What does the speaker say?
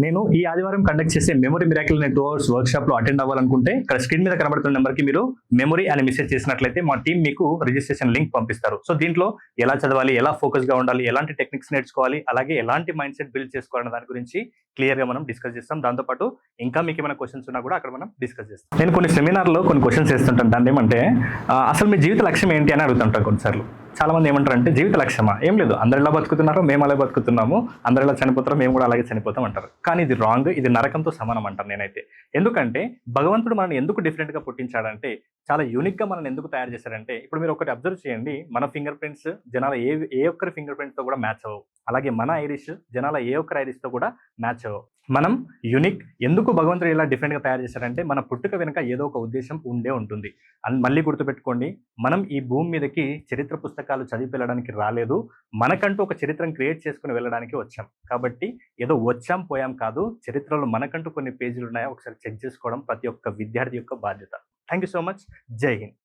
నేను ఈ ఆదివారం కండక్ట్ చేసే మెమరీ మిరాకిల్ అనే 2 అవర్స్ వర్క్ షాప్ లో అటెండ్ అవ్వాలనుకుంటే ఇక్కడ స్క్రీన్ మీద కనబడుతున్న నెంబర్ కి మీరు మెమరీ అని మెసేజ్ చేసినట్లయితే మా టీం మీకు రిజిస్ట్రేషన్ లింక్ పంపిస్తారు. సో దీంట్లో ఎలా చదవాలి, ఎలా ఫోకస్ గా ఉండాలి, ఎలాంటి టెక్నిక్స్ నేర్చుకోవాలి, అలాగే ఎలాంటి మైండ్ సెట్ బిల్డ్ చేసుకోవాలనే దాని గురించి క్లియర్ గా మనం డిస్కస్ చేస్తాం. దాంతోపాటు ఇంకా మీకు ఏమైనా క్వశ్చన్స్ ఉన్నా కూడా అక్కడ మనం డిస్కస్ చేస్తాం. నేను కొన్ని సెమినార్లో కొన్ని క్వశ్చన్స్ వేస్తుంటాను. దాన్ని ఏమంటే అసలు మీ జీవిత లక్ష్యం ఏంటి అని అడుగుతుంటాను కొన్నిసార్లు. చాలా మంది ఏమంటారు అంటే జీవిత లక్ష్యమా, ఏం లేదు, అందరు ఎలా బతుకుతున్నారు మేము అలా బతుకుతున్నాము, అందరు ఎలా చనిపోతారో మేము కూడా అలాగే చనిపోతాం అంటారు. కానీ ఇది రాంగ్, ఇది నరకంతో సమానం అంటారు నేనైతే. ఎందుకంటే భగవంతుడు మనల్ని ఎందుకు డిఫరెంట్ గా పుట్టించాడంటే, చాలా యూనిక్ గా మనల్ని ఎందుకు తయారు చేశారంటే, ఇప్పుడు మీరు ఒకటి అబ్జర్వ్ చేయండి, మన ఫింగర్ ప్రింట్స్ జనాల ఏ ఒక్కరి ఫింగర్ ప్రింట్ తో కూడా మ్యాచ్ అవ్వవు. అలాగే మన ఐరిష్ జనాల ఏ ఒక్కరి ఐరిష్ తో కూడా మ్యాచ్ అవ్వవు. మనం యూనిక్. ఎందుకు భగవంతుడు ఇలా డిఫరెంట్ గా తయారు చేశారంటే, మన పుట్టుక వెనుక ఏదో ఒక ఉద్దేశం ఉండే ఉంటుంది. మళ్ళీ గుర్తుపెట్టుకోండి, మనం ఈ భూమి మీదకి చరిత్ర పుస్తకాలు చదివి వెళ్ళడానికి రాలేదు, మనకంటూ ఒక చరిత్రను క్రియేట్ చేసుకుని వెళ్ళడానికి వచ్చాం. కాబట్టి ఏదో వచ్చాం పోయాం కాదు, చరిత్రలో మనకంటూ కొన్ని పేజీలు ఉన్నాయో ఒకసారి చెక్ చేసుకోవడం ప్రతి ఒక్క విద్యార్థి యొక్క బాధ్యత. Thank you so much. జై హింద్.